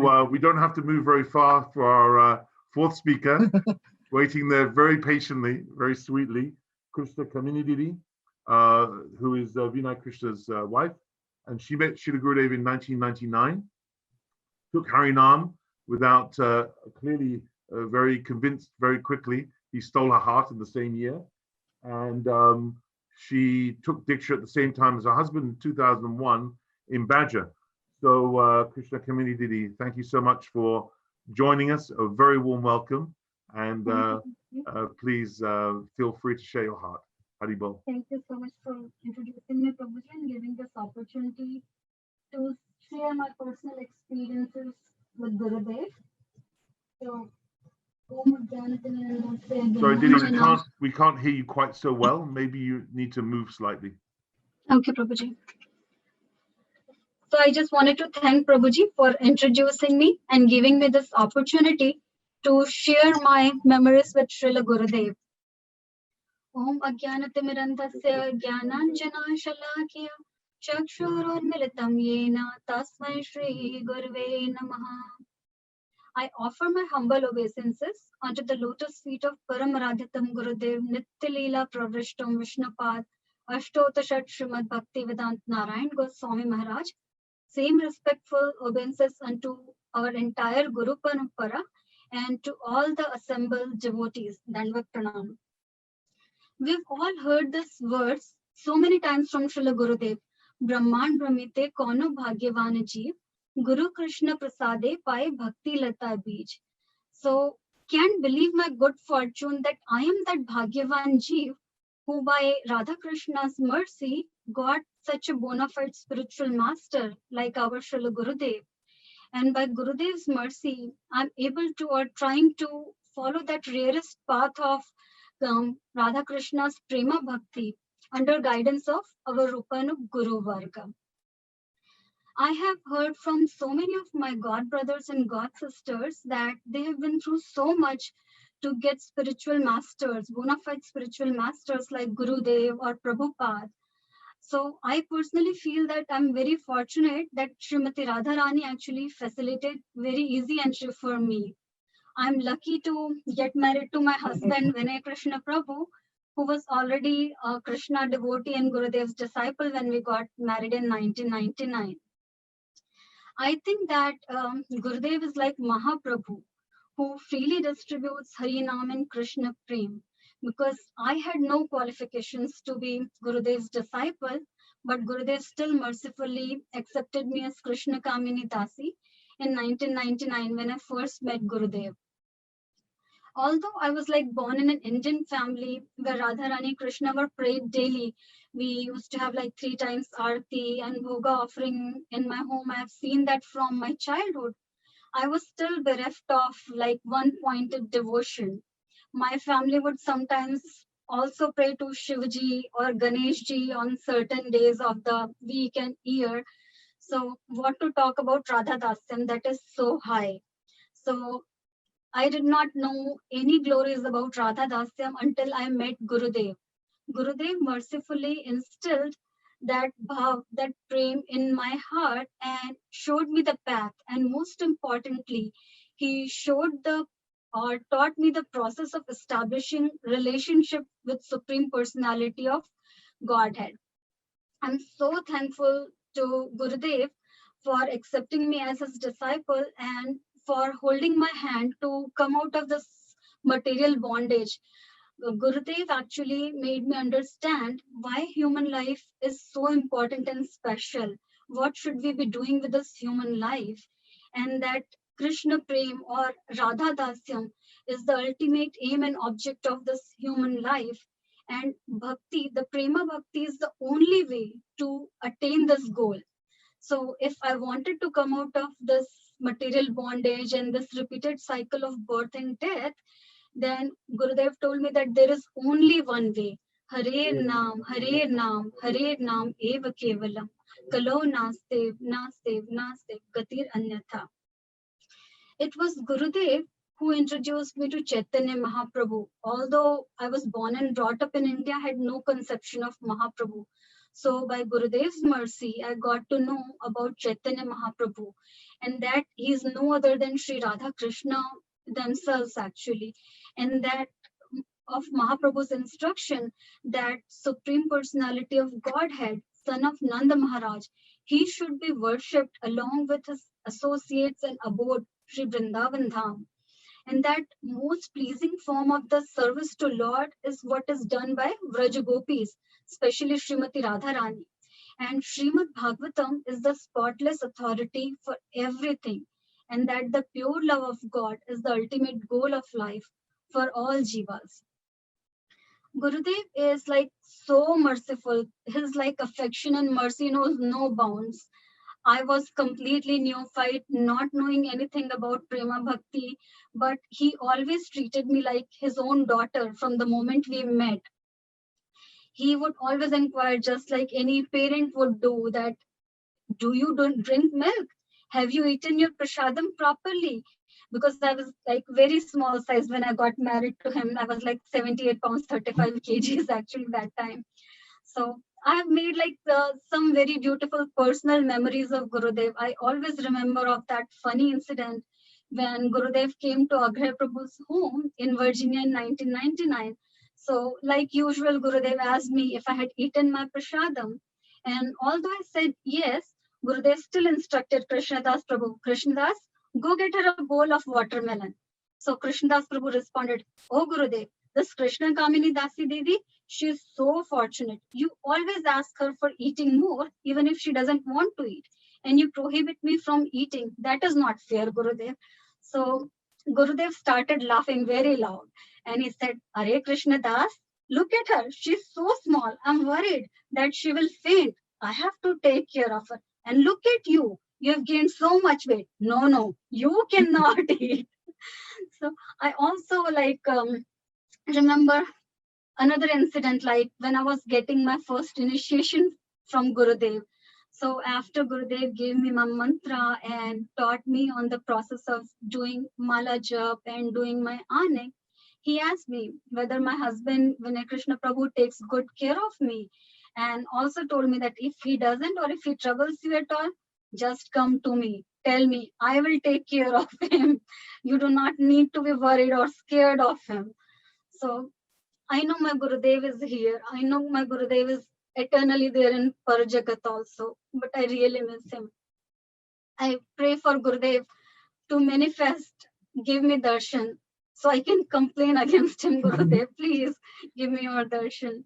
So we don't have to move very far for our fourth speaker, waiting there very patiently, very sweetly, Krsna Kamini Didi, who is Vinay Krishna's wife. And she met Srila Gurudeva in 1999, took Harinam without clearly very convinced very quickly. He stole her heart in the same year. And she took Diksha at the same time as her husband in 2001 in Badger. So Krsna Kamini Didi, thank you so much for joining us. A very warm welcome. And please feel free to share your heart. Haribol. Thank you so much for introducing me, Prabhuji, and giving this opportunity to share my personal experiences with Gurudev. So, sorry, Didi, we can't hear you quite so well. Maybe you need to move slightly. Okay, Prabhuji. So I just wanted to thank Prabhuji for introducing me and giving me this opportunity to share my memories with Srila Gurudev. Om Ajnanatimirandhasya Jnananjana Shalakya Chakshurunmilitam Yena Tasmai Shri Guruve Namaha. I offer my humble obeisances unto the lotus feet of Paramaradhitam Gurudev Nityalila Pravrishtam Vishnupad Ashtotashat Srimad Bhaktivedanta Narayana Gosvami Maharaj. Same respectful obeisances unto our entire Guru Parampara and to all the assembled devotees. Dandvat Pranam. We've all heard these words so many times from Srila Gurudev. Brahman Brahmite Kono Bhagyavan Jeev, Guru Krishna Prasade Pai Bhakti Lata Bij. So, can't believe my good fortune that I am that Bhagyavan Jeev who by Radha Krishna's mercy got such a bona fide spiritual master like our Srila Gurudev. And by Gurudev's mercy, I'm able to or trying to follow that rarest path of Radha Krishna's Prema Bhakti under guidance of our Rupanu Guru Varga. I have heard from so many of my God brothers and God sisters that they have been through so much to get spiritual masters, bona fide spiritual masters like Gurudev or Prabhupada. So I personally feel that I'm very fortunate that Srimati Radharani actually facilitated very easy entry for me. I'm lucky to get married to my husband, Vinay Krishna Prabhu, who was already a Krishna devotee and Gurudev's disciple when we got married in 1999. I think that Gurudev is like Mahaprabhu, who freely distributes Harinam and Krishna Prem, because I had no qualifications to be Gurudev's disciple, but Gurudev still mercifully accepted me as Krishna Kamini Dasi in 1999 when I first met Gurudev. Although I was like born in an Indian family where Radharani Krishna were prayed daily, we used to have like 3 times Aarti and Bhoga offering in my home. I have seen that from my childhood. I was still bereft of like one-pointed devotion. My family would sometimes also pray to Shivaji or Ganeshji on certain days of the week and year. So what to talk about Radha Dasyam, that is so high. So I did not know any glories about Radha Dasyam until I met Gurudev. Gurudev mercifully instilled that bhav, that prem in my heart and showed me the path. And most importantly, he showed or taught me the process of establishing relationship with Supreme Personality of Godhead. I'm so thankful to Gurudev for accepting me as his disciple and for holding my hand to come out of this material bondage. Gurudev actually made me understand why human life is so important and special. What should we be doing with this human life? And that Krishna Prem or Radha Dasyam is the ultimate aim and object of this human life. And Bhakti, the Prema Bhakti is the only way to attain this goal. So if I wanted to come out of this material bondage and this repeated cycle of birth and death, then Gurudev told me that there is only one way. Hare Nam, Hare Nam, Hare Nam, Eva Kevalam. Kalo Nastev, Nastev, Nastev, Gatir Anyatha. It was Gurudev who introduced me to Chaitanya Mahaprabhu. Although I was born and brought up in India, I had no conception of Mahaprabhu. So by Gurudev's mercy, I got to know about Chaitanya Mahaprabhu, and that he is no other than Sri Radha Krishna themselves actually, and that of Mahaprabhu's instruction, that Supreme Personality of Godhead, son of Nanda Maharaj, he should be worshipped along with his associates and abode Sri Vrindavan Dham. And that most pleasing form of the service to Lord is what is done by Vraja Gopis, especially Srimati Radharani. And Srimad Bhagavatam is the spotless authority for everything, and that the pure love of God is the ultimate goal of life for all jivas. Gurudev is like so merciful. His like affection and mercy knows no bounds. I was completely neophyte, not knowing anything about Prema Bhakti, but he always treated me like his own daughter from the moment we met. He would always inquire, just like any parent would do, that do you don't drink milk? Have you eaten your prasadam properly? Because I was like very small size when I got married to him. I was like 78 pounds, 35 kgs actually that time. So I have made like some very beautiful personal memories of Gurudev. I always remember of that funny incident when Gurudev came to Agra Prabhu's home in Virginia in 1999. So like usual, Gurudev asked me if I had eaten my prasadam. And although I said yes, Gurudev still instructed Krishnadas Prabhu, Krishnadas, go get her a bowl of watermelon. So Krishnadas Prabhu responded, oh Gurudev, this Krishna Kamini Dasi Didi, she is so fortunate. You always ask her for eating more, even if she doesn't want to eat. And you prohibit me from eating. That is not fair, Gurudev. So Gurudev started laughing very loud. And he said, Are Krishna Das, look at her. She's so small. I'm worried that she will faint. I have to take care of her. And look at you. You have gained so much weight. No, you cannot eat. So I also remember another incident, like when I was getting my first initiation from Gurudev. So after Gurudev gave me my mantra and taught me on the process of doing mala jap and doing my anek, he asked me whether my husband Vinay Krishna Prabhu takes good care of me, and also told me that if he doesn't or if he troubles you at all, just come to me. Tell me, I will take care of him. You do not need to be worried or scared of him. So I know my Gurudev is here. I know my Gurudev is eternally there in Parajagat also, but I really miss him. I pray for Gurudev to manifest, give me darshan, so I can complain against him. Gurudev, please give me your darshan.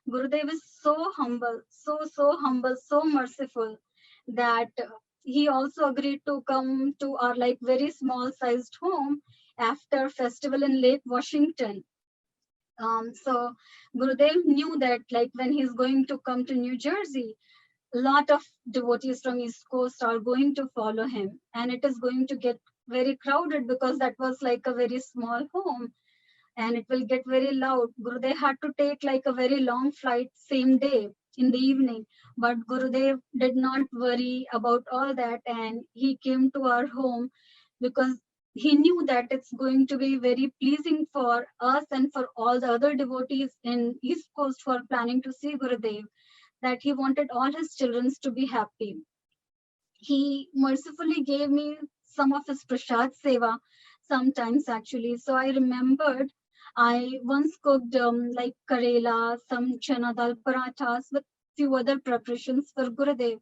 Gurudev is so humble, so humble, so merciful that he also agreed to come to our like very small sized home after festival in Lake Washington. So Gurudev knew that like when he's going to come to New Jersey, a lot of devotees from East Coast are going to follow him, and it is going to get very crowded because that was like a very small home and it will get very loud. Gurudev had to take like a very long flight same day in the evening, but Gurudev did not worry about all that, and he came to our home because he knew that it's going to be very pleasing for us and for all the other devotees in East Coast who are planning to see Gurudev, that he wanted all his children to be happy. He mercifully gave me some of his prasad seva sometimes actually. So I remembered I once cooked like karela, some chana dal parathas with few other preparations for Gurudev.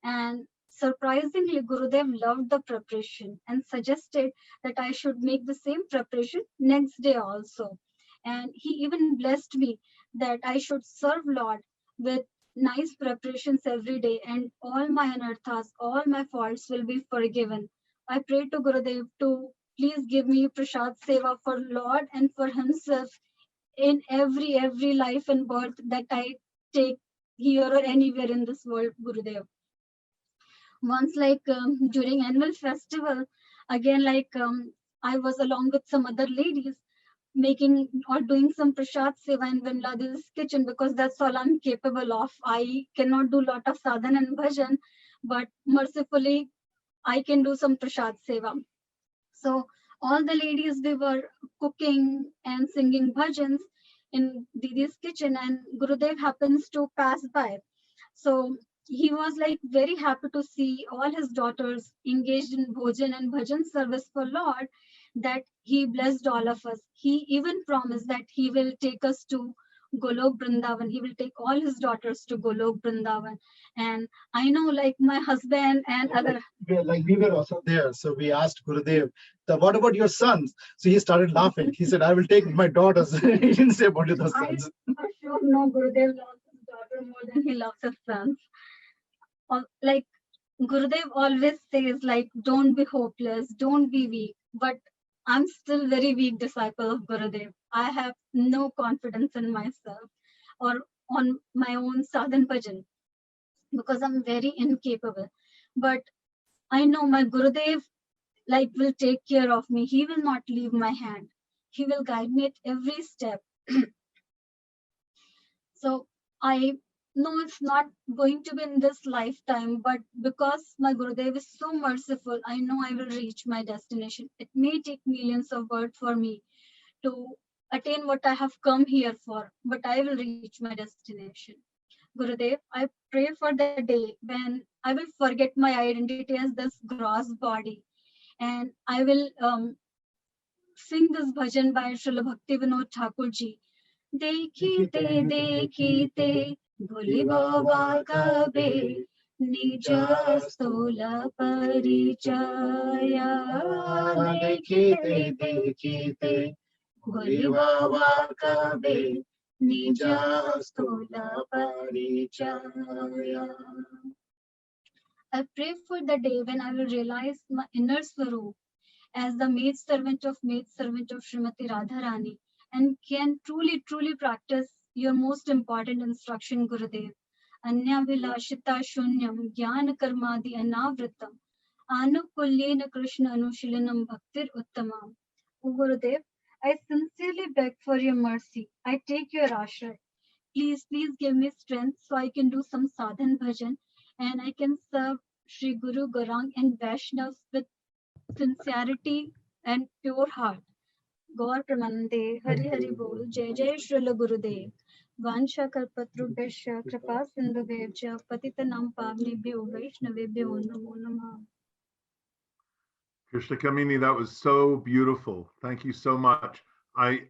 And surprisingly, Gurudev loved the preparation and suggested that I should make the same preparation next day also. And he even blessed me that I should serve Lord with nice preparations every day, and all my anarthas, all my faults will be forgiven. I pray to Gurudev to please give me prasad seva for Lord and for himself in every life and birth that I take here or anywhere in this world, Gurudev. Once during annual festival, again I was along with some other ladies making or doing some prasad seva in Vimla's kitchen, because that's all I'm capable of. I cannot do lot of sadhana and bhajan, but mercifully I can do some prasad seva. So all the ladies, we were cooking and singing bhajans in Didi's kitchen, and Gurudev happens to pass by. So he was like very happy to see all his daughters engaged in bhojan and bhajan service for Lord, that he blessed all of us. He even promised that he will take us to Golok Vrindavan. He will take all his daughters to Golok Vrindavan. And I know like my husband and other. Like we were also there. So we asked Gurudev, what about your sons? So he started laughing. He said, I will take my daughters. He didn't say about the sons. For sure, no, Gurudev loves his daughter more than he loves his sons. Like Gurudev always says, like, don't be hopeless, don't be weak. But I'm still very weak disciple of Gurudev. I have no confidence in myself or on my own sadhan bhajan because I'm very incapable. But I know my Gurudev like will take care of me. He will not leave my hand. He will guide me at every step. So I know it's not going to be in this lifetime, but because my Gurudev is so merciful, I know I will reach my destination. It may take millions of births for me to attain what I have come here for, but I will reach my destination. Gurudev, I pray for the day when I will forget my identity as this gross body, and I will sing this bhajan by Srila Bhakti Vinod Thakur ji. Dekhite, dekhite, bhulibo kabe, nija stola parichaya. Dekhite, dekhite, bhulibo kabe, nija stola parichaya. I pray for the day when I will realize my inner swaroop as the maid servant of Srimati Radharani, and can truly practice your most important instruction, Gurudev. Anya vilashita shunyam jnana karmadi anavritam anukulyena Krishna anushilanam bhaktir uttamam. O Gurudev, I sincerely beg for your mercy. I take your ashray. Please give me strength so I can do some sadhan bhajan and I can serve Sri Guru Gaurang and Vaishnavas with sincerity and pure heart. Gaur Pramanande, Hari Hari Bol, Jai Jai Srila Gurudev. Vansha Kalpatrubhesha, Kripa Sindhubhevcha, Patitanam Pavnebhyo, Vaishnavebhyo, Namo Namah. Krishna Kamini, that was so beautiful. Thank you so much. I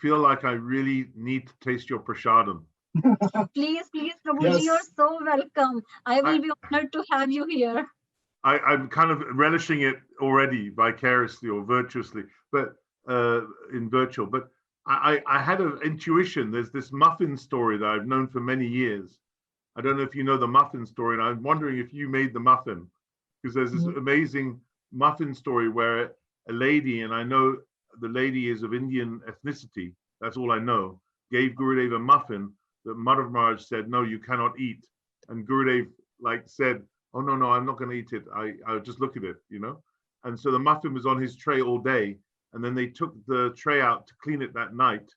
feel like I really need to taste your prasadam. Please, Prabhuji, you're so welcome. I will be honored to have you here. I'm kind of relishing it already vicariously or virtuously, but in virtual. But I had an intuition. There's this muffin story that I've known for many years. I don't know if you know the muffin story, and I'm wondering if you made the muffin, because there's this amazing muffin story where a lady, and I know the lady is of Indian ethnicity, that's all I know, gave Gurudev a muffin that Madhav Maharaj said, no, you cannot eat. And Gurudev like said, oh, no, I'm not going to eat it. I'll just look at it, you know? And so the muffin was on his tray all day. And then they took the tray out to clean it that night.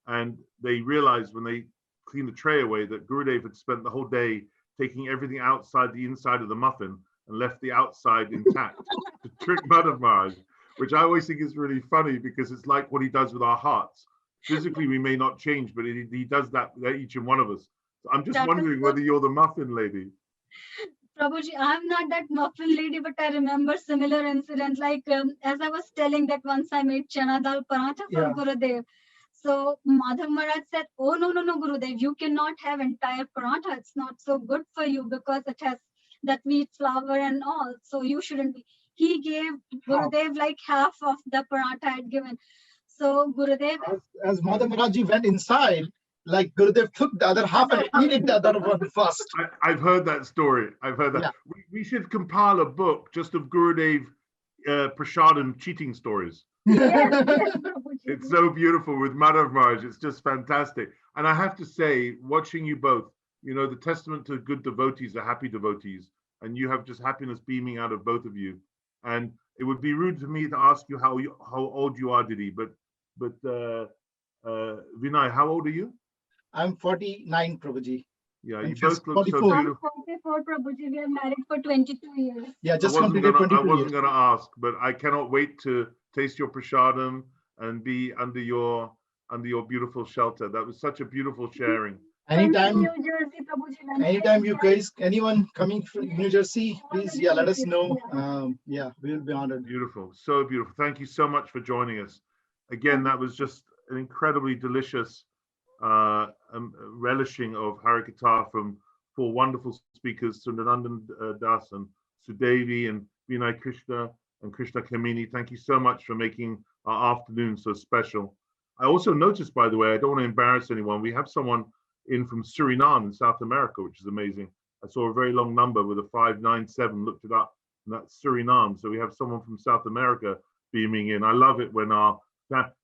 And they realized when they cleaned the tray away that Gurudev had spent the whole day taking everything outside the inside of the muffin and left the outside intact to trick Madhav Maharaj, which I always think is really funny because it's like what he does with our hearts. Physically, we may not change, but he does that with each and one of us. So I'm just wondering whether you're the muffin lady. Prabhuji, I'm not that muffin lady, but I remember similar incident. Like as I was telling that once I made chana dal paratha for Gurudev. So Madhav Maharaj said, oh, no, Gurudev, you cannot have entire paratha. It's not so good for you because it has that wheat flour and all. So you shouldn't be. He gave Gurudev like half of the paratha I had given. So Gurudev. As Madhav Maharaj went inside, like Gurudev took the other half and ate the other one first. I've heard that story. I've heard that. Yeah. We should compile a book just of Gurudev prasadam cheating stories. It's so beautiful with Madhav Maharaj. It's just fantastic. And I have to say, watching you both, you know, the testament to good devotees are happy devotees. And you have just happiness beaming out of both of you. And it would be rude for me to ask you how old you are, Didi. But Vinay, how old are you? I'm 49, Prabhuji. Yeah, you both look so beautiful. I'm 44, Prabhuji. We are married for 22 years. Yeah, just completed 22 years. I wasn't going to ask, but I cannot wait to taste your prasadam and be under your beautiful shelter. That was such a beautiful sharing. Anytime, New Jersey, Prabhuji. anytime you guys, anyone coming from New Jersey, please, yeah, let us know. Yeah, we will be honored. Beautiful, so beautiful. Thank you so much for joining us. Again, that was just an incredibly delicious relishing of Harikatha from 4 wonderful speakers, Sundarandan Das and Sudevi and Vinay Krishna and Krishna Kamini. Thank you so much for making our afternoon so special. I also noticed, by the way, I don't want to embarrass anyone, we have someone in from Suriname in South America, which is amazing. I saw a very long number with a 597, looked it up, and that's Suriname. So we have someone from South America beaming in. I love it when the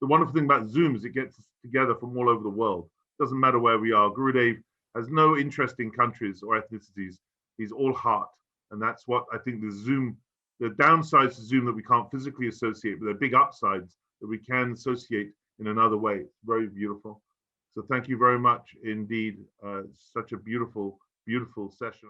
wonderful thing about Zoom is it gets us together from all over the world. Doesn't matter where we are. Gurudev has no interest in countries or ethnicities. He's all heart. And that's what I think the downsides to Zoom that we can't physically associate, but the big upsides that we can associate in another way. It's very beautiful. So thank you very much indeed. Such a beautiful, beautiful session.